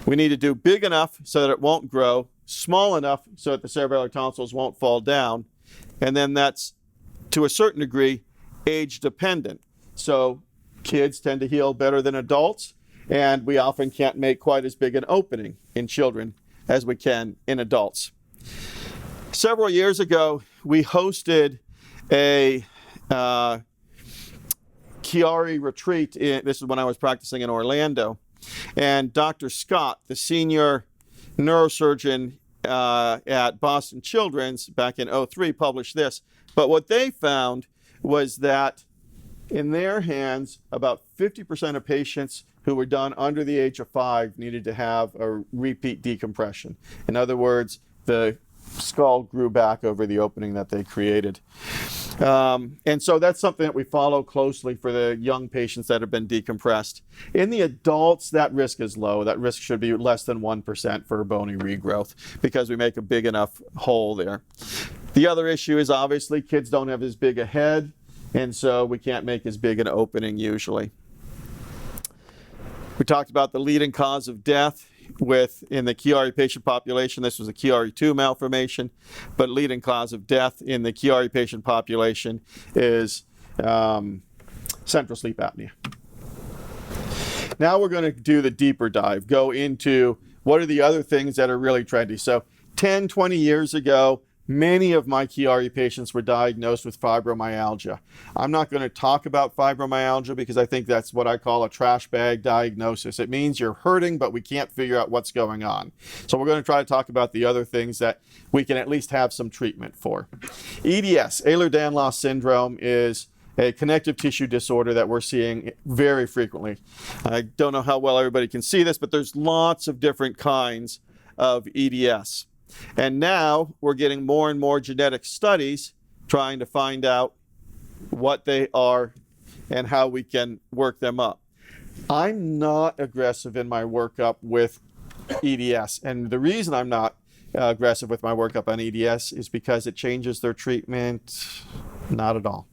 We need to do big enough so that it won't grow, small enough so that the cerebellar tonsils won't fall down, and then that's, to a certain degree, age dependent. So kids tend to heal better than adults, and we often can't make quite as big an opening in children as we can in adults. Several years ago, we hosted a Chiari retreat. This is when I was practicing in Orlando. And Dr. Scott, the senior neurosurgeon at Boston Children's back in '03 published this. But what they found was that in their hands, about 50% of patients who were done under the age of 5 needed to have a repeat decompression. In other words, the skull grew back over the opening that they created. And so that's something that we follow closely for the young patients that have been decompressed. In the adults, that risk is low. That risk should be less than 1% for bony regrowth because we make a big enough hole there. The other issue is obviously kids don't have as big a head, and so we can't make as big an opening usually. We talked about the leading cause of death in the Chiari patient population. This was a Chiari 2 malformation, but leading cause of death in the Chiari patient population is central sleep apnea. Now we're going to do the deeper dive, go into what are the other things that are really trendy. So 10, 20 years ago, many of my Chiari patients were diagnosed with fibromyalgia. I'm not going to talk about fibromyalgia because I think that's what I call a trash bag diagnosis. It means you're hurting, but we can't figure out what's going on. So we're going to try to talk about the other things that we can at least have some treatment for. EDS, Ehlers-Danlos syndrome, is a connective tissue disorder that we're seeing very frequently. I don't know how well everybody can see this, but there's lots of different kinds of EDS. And now we're getting more and more genetic studies trying to find out what they are and how we can work them up. I'm not aggressive in my workup with EDS. And the reason I'm not aggressive with my workup on EDS is because it changes their treatment. Not at all.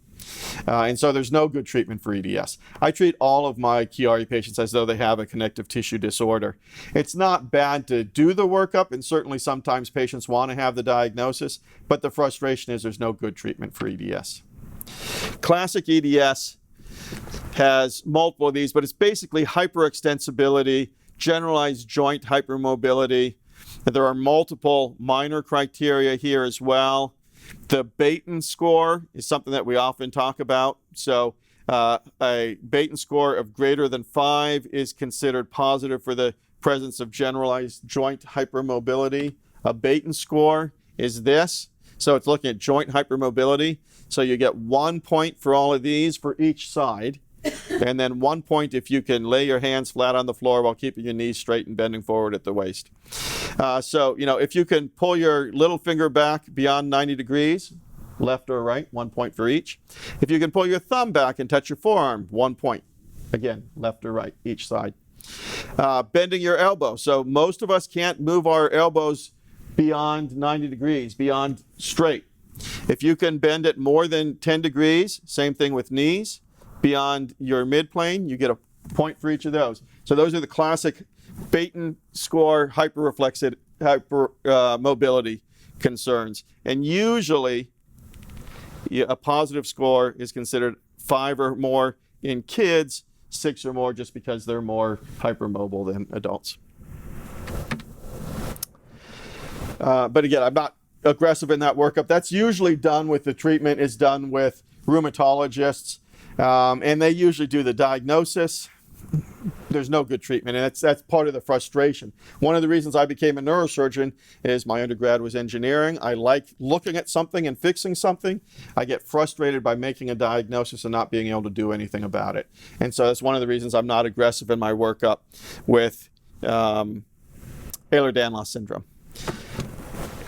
And so there's no good treatment for EDS. I treat all of my Chiari patients as though they have a connective tissue disorder. It's not bad to do the workup, and certainly sometimes patients want to have the diagnosis, but the frustration is there's no good treatment for EDS. Classic EDS has multiple of these, but it's basically hyperextensibility, generalized joint hypermobility. There are multiple minor criteria here as well. The Baton score is something that we often talk about. So a Baton score of greater than 5 is considered positive for the presence of generalized joint hypermobility. A Baton score is this. So it's looking at joint hypermobility. So you get 1 point for all of these for each side. And then 1 point if you can lay your hands flat on the floor while keeping your knees straight and bending forward at the waist. So, if you can pull your little finger back beyond 90 degrees, left or right, 1 point for each. If you can pull your thumb back and touch your forearm, 1 point. Again, left or right, each side. Bending your elbow. So most of us can't move our elbows beyond 90 degrees, beyond straight. If you can bend it more than 10 degrees, same thing with knees. Beyond your midplane, you get a point for each of those. So those are the classic Baton score hypermobility concerns. And usually a positive score is considered 5 or more in kids, 6 or more just because they're more hypermobile than adults. But again, I'm not aggressive in that workup. That's usually done with the treatment is done with rheumatologists. And they usually do the diagnosis. There's no good treatment, and that's part of the frustration. One of the reasons I became a neurosurgeon is my undergrad was engineering. I like looking at something and fixing something. I get frustrated by making a diagnosis and not being able to do anything about it. And so that's one of the reasons I'm not aggressive in my workup with Ehlers-Danlos syndrome.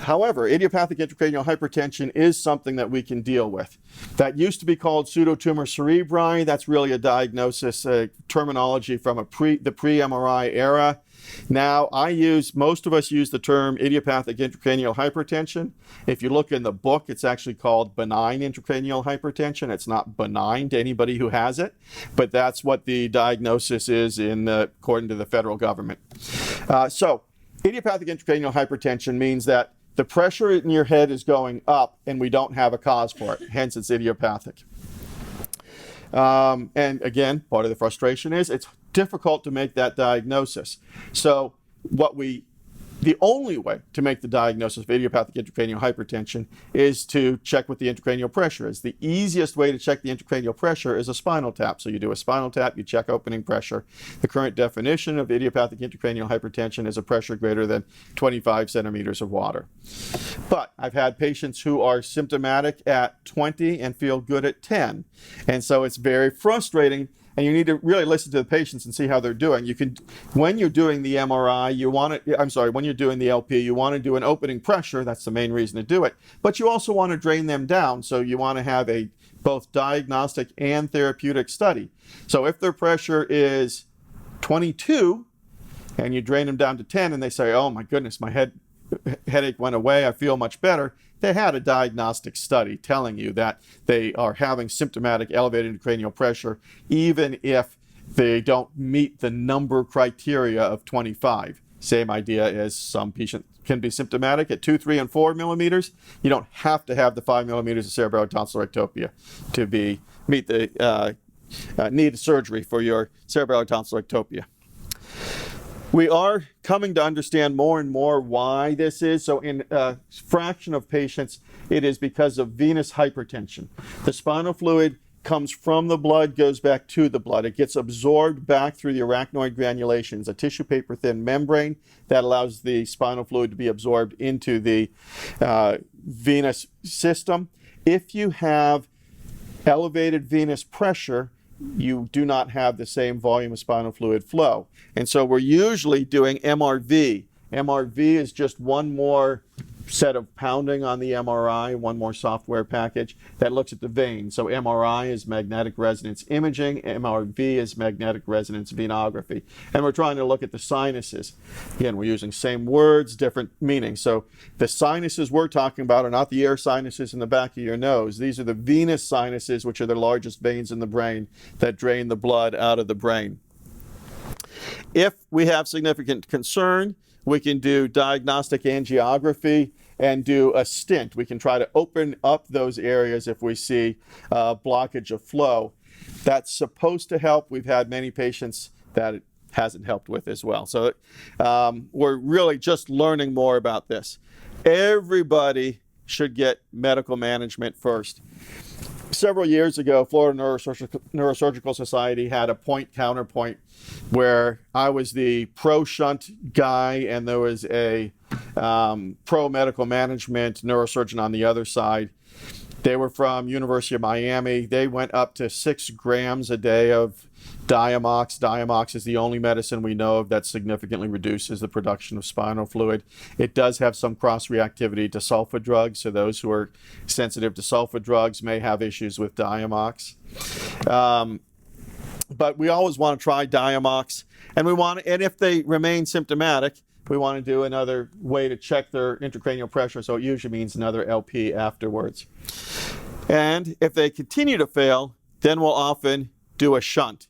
However, idiopathic intracranial hypertension is something that we can deal with. That used to be called pseudotumor cerebri. That's really a diagnosis terminology from the pre-MRI era. Now, most of us use the term idiopathic intracranial hypertension. If you look in the book, it's actually called benign intracranial hypertension. It's not benign to anybody who has it, but that's what the diagnosis is according to the federal government. So, idiopathic intracranial hypertension means that the pressure in your head is going up and we don't have a cause for it. Hence, it's idiopathic. And again, part of the frustration is it's difficult to make that diagnosis. So what we The only way to make the diagnosis of idiopathic intracranial hypertension is to check what the intracranial pressure is. The easiest way to check the intracranial pressure is a spinal tap. So you do a spinal tap, you check opening pressure. The current definition of idiopathic intracranial hypertension is a pressure greater than 25 centimeters of water. But I've had patients who are symptomatic at 20 and feel good at 10. And so it's very frustrating. And you need to really listen to the patients and see how they're doing. You can, when you're doing the MRI, when you're doing the LP, you want to do an opening pressure. That's the main reason to do it. But you also want to drain them down. So you want to have a both diagnostic and therapeutic study. So if their pressure is 22 and you drain them down to 10 and they say, oh my goodness, my headache went away, I feel much better. They had a diagnostic study telling you that they are having symptomatic elevated intracranial pressure, even if they don't meet the number criteria of 25. Same idea as some patients can be symptomatic at 2, 3, and 4 millimeters. You don't have to have the 5 millimeters of cerebellar tonsillar ectopia to meet the need surgery for your cerebellar tonsillar ectopia. We are coming to understand more and more why this is. So in a fraction of patients, it is because of venous hypertension. The spinal fluid comes from the blood, goes back to the blood. It gets absorbed back through the arachnoid granulations, a tissue paper thin membrane that allows the spinal fluid to be absorbed into the venous system. If you have elevated venous pressure, you do not have the same volume of spinal fluid flow. And so we're usually doing MRV. MRV is just one more set of pounding on the MRI, one more software package that looks at the vein. So MRI is magnetic resonance imaging, MRV is magnetic resonance venography. And we're trying to look at the sinuses. Again, we're using same words, different meanings. So the sinuses we're talking about are not the air sinuses in the back of your nose. These are the venous sinuses, which are the largest veins in the brain that drain the blood out of the brain. If we have significant concern, we can do diagnostic angiography and do a stent. We can try to open up those areas if we see blockage of flow. That's supposed to help. We've had many patients that it hasn't helped with as well. So we're really just learning more about this. Everybody should get medical management first. Several years ago, Florida Neurosurgical Society had a point-counterpoint where I was the pro-shunt guy and there was a pro-medical management neurosurgeon on the other side. They were from University of Miami. They went up to 6 grams a day of Diamox. Diamox is the only medicine we know of that significantly reduces the production of spinal fluid. It does have some cross-reactivity to sulfa drugs, so those who are sensitive to sulfa drugs may have issues with Diamox. But we always want to try Diamox, and if they remain symptomatic, we want to do another way to check their intracranial pressure, so it usually means another LP afterwards. And if they continue to fail, then we'll often do a shunt.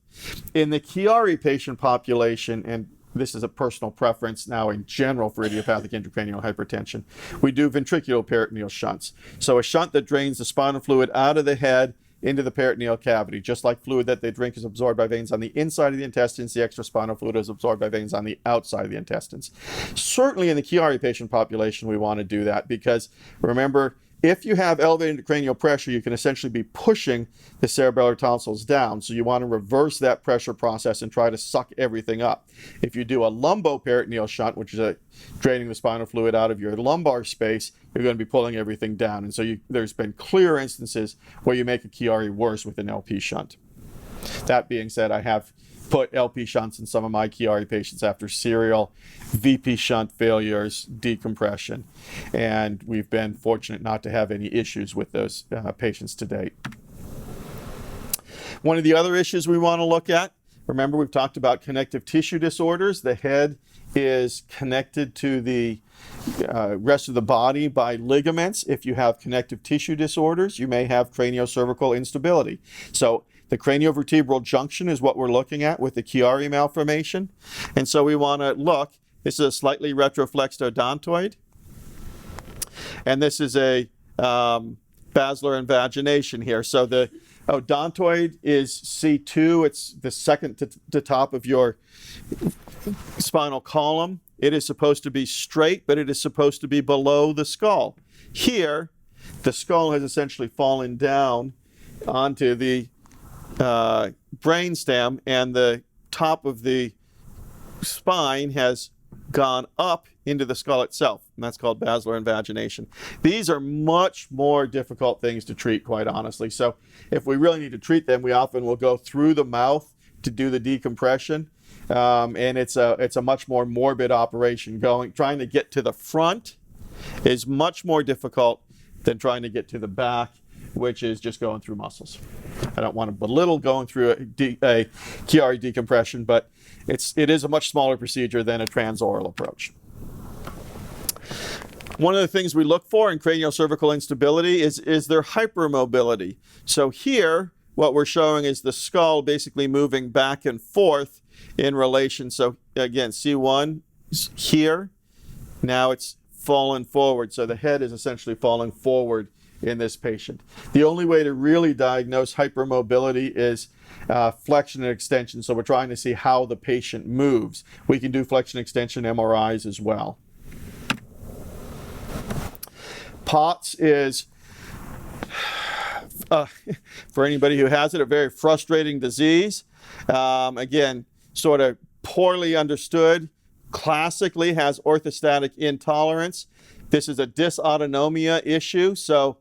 In the Chiari patient population, and this is a personal preference now in general for idiopathic intracranial hypertension, we do ventricular peritoneal shunts. So a shunt that drains the spinal fluid out of the head into the peritoneal cavity. Just like fluid that they drink is absorbed by veins on the inside of the intestines, the extraspinal fluid is absorbed by veins on the outside of the intestines. Certainly in the Chiari patient population, we want to do that because, remember, if you have elevated intracranial pressure, you can essentially be pushing the cerebellar tonsils down. So you want to reverse that pressure process and try to suck everything up. If you do a lumboperitoneal shunt, which is draining the spinal fluid out of your lumbar space, you're going to be pulling everything down. And so there's been clear instances where you make a Chiari worse with an LP shunt. That being said, I have put LP shunts in some of my Chiari patients after serial VP shunt failures, decompression, and we've been fortunate not to have any issues with those patients to date. One of the other issues we want to look at, remember we've talked about connective tissue disorders. The head is connected to the rest of the body by ligaments. If you have connective tissue disorders, you may have craniocervical instability. So the craniovertebral junction is what we're looking at with the Chiari malformation. And so we want to look, this is a slightly retroflexed odontoid. And this is a basilar invagination here. So the odontoid is C2. It's the second to top of your spinal column. it is supposed to be straight, but it is supposed to be below the skull. Here, the skull has essentially fallen down onto the brainstem, and the top of the spine has gone up into the skull itself, and that's called basilar invagination. These are much more difficult things to treat, quite honestly. So if we really need to treat them, we often will go through the mouth to do the decompression, and it's a much more morbid operation. Trying to get to the front is much more difficult than trying to get to the back, which is just going through muscles. I don't want to belittle going through a Chiari decompression, but it is a much smaller procedure than a transoral approach. One of the things we look for in craniocervical instability is their hypermobility. So here, what we're showing is the skull basically moving back and forth in relation. So again, C1 is here. Now it's fallen forward. So the head is essentially falling forward in this patient. The only way to really diagnose hypermobility is flexion and extension. So we're trying to see how the patient moves. We can do flexion extension MRIs as well. POTS is, for anybody who has it, a very frustrating disease. Again, sort of poorly understood. Classically has orthostatic intolerance. This is a dysautonomia issue. So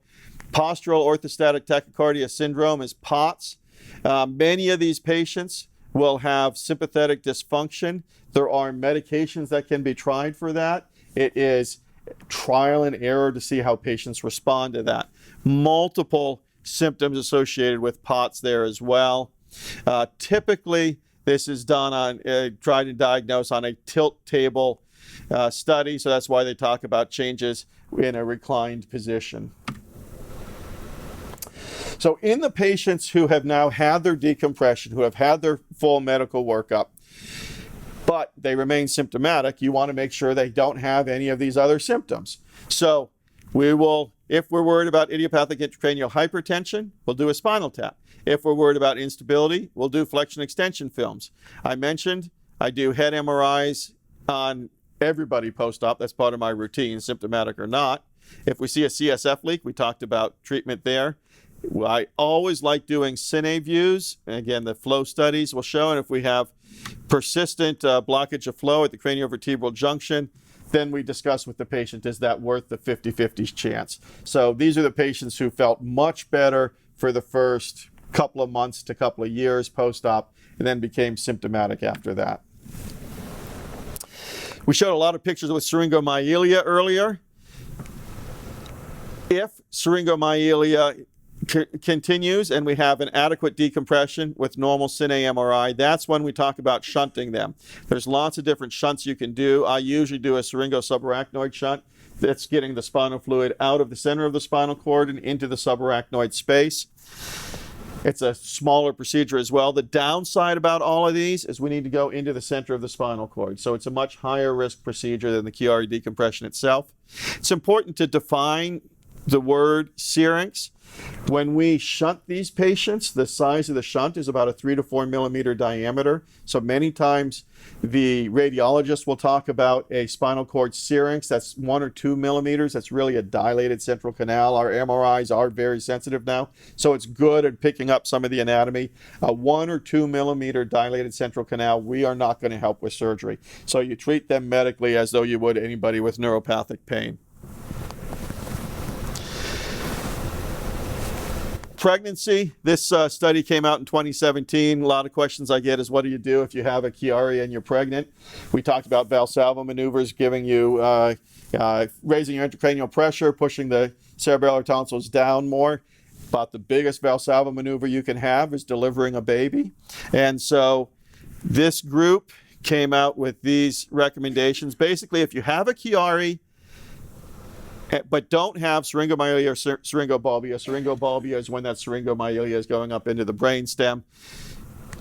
postural orthostatic tachycardia syndrome is POTS. Many of these patients will have sympathetic dysfunction. There are medications that can be tried for that. It is trial and error to see how patients respond to that. Multiple symptoms associated with POTS there as well. Typically, this is done on, tried to diagnose on a tilt table study, so that's why they talk about changes in a reclined position. So in the patients who have now had their decompression, who have had their full medical workup, but they remain symptomatic, you want to make sure they don't have any of these other symptoms. So we will, if we're worried about idiopathic intracranial hypertension, we'll do a spinal tap. If we're worried about instability, we'll do flexion extension films. I mentioned I do head MRIs on everybody post-op. That's part of my routine, symptomatic or not. If we see a CSF leak, we talked about treatment there. I always like doing cine views. Again, the flow studies will show, and if we have persistent blockage of flow at the craniovertebral junction, then we discuss with the patient, is that worth the 50-50 chance? So these are the patients who felt much better for the first couple of months to couple of years post-op, and then became symptomatic after that. We showed a lot of pictures with syringomyelia earlier. If syringomyelia continues and we have an adequate decompression with normal cine MRI, that's when we talk about shunting them. There's lots of different shunts you can do. I usually do a syringo-subarachnoid shunt. That's getting the spinal fluid out of the center of the spinal cord and into the subarachnoid space. It's a smaller procedure as well. The downside about all of these is we need to go into the center of the spinal cord. So it's a much higher risk procedure than the Chiari decompression itself. It's important to define the word syrinx. When we shunt these patients, the size of the shunt is about a 3 to 4 millimeter diameter. So many times the radiologist will talk about a spinal cord syrinx that's 1 or 2 millimeters. That's really a dilated central canal. Our MRIs are very sensitive now, so it's good at picking up some of the anatomy. A 1 or 2 millimeter dilated central canal, we are not going to help with surgery. So you treat them medically as though you would anybody with neuropathic pain. Pregnancy, this study came out in 2017. A lot of questions I get is, what do you do if you have a Chiari and you're pregnant? We talked about Valsalva maneuvers, giving you, raising your intracranial pressure, pushing the cerebellar tonsils down more. About the biggest Valsalva maneuver you can have is delivering a baby. And so this group came out with these recommendations. Basically, if you have a Chiari, but don't have syringomyelia or syringobulbia. Syringobulbia is when that syringomyelia is going up into the brainstem.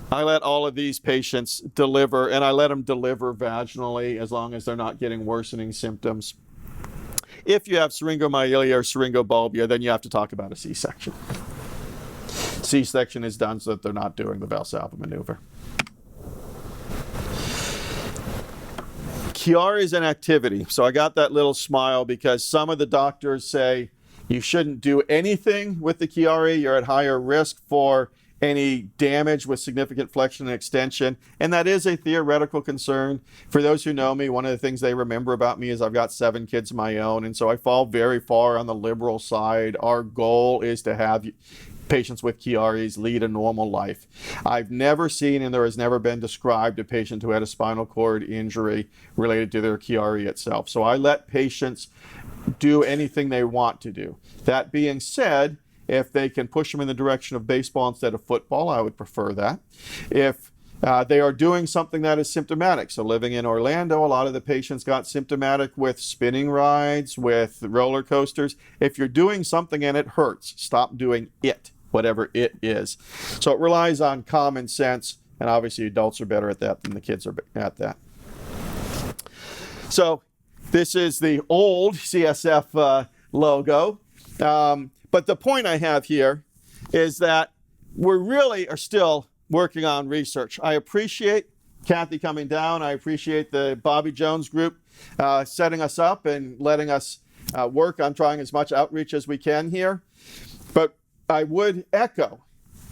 I let all of these patients deliver, and I let them deliver vaginally as long as they're not getting worsening symptoms. If you have syringomyelia or syringobulbia, then you have to talk about a C-section. C-section is done so that they're not doing the Valsalva maneuver. Chiari's an activity. So I got that little smile because some of the doctors say you shouldn't do anything with the Chiari. You're at higher risk for any damage with significant flexion and extension. And that is a theoretical concern. For those who know me, one of the things they remember about me is I've got 7 kids of my own. And so I fall very far on the liberal side. Our goal is to have patients with Chiari's lead a normal life. I've never seen, and there has never been described, a patient who had a spinal cord injury related to their Chiari itself. So I let patients do anything they want to do. That being said, if they can push them in the direction of baseball instead of football, I would prefer that. If they are doing something that is symptomatic. So living in Orlando, a lot of the patients got symptomatic with spinning rides, with roller coasters. If you're doing something and it hurts, stop doing it, whatever it is. So it relies on common sense, and obviously adults are better at that than the kids are at that. So this is the old CSF logo. But the point I have here is that we really are still working on research. I appreciate Kathy coming down. I appreciate the Bobby Jones group setting us up and letting us work on trying as much outreach as we can here. But I would echo,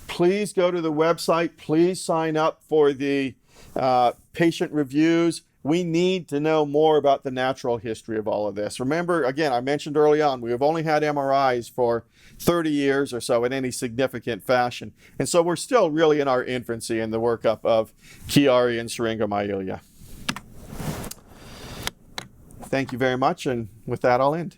please go to the website. Please sign up for the patient reviews. We need to know more about the natural history of all of this. Remember, again, I mentioned early on, we have only had MRIs for 30 years or so in any significant fashion. And so we're still really in our infancy in the workup of Chiari and Syringomyelia. Thank you very much, and with that, I'll end.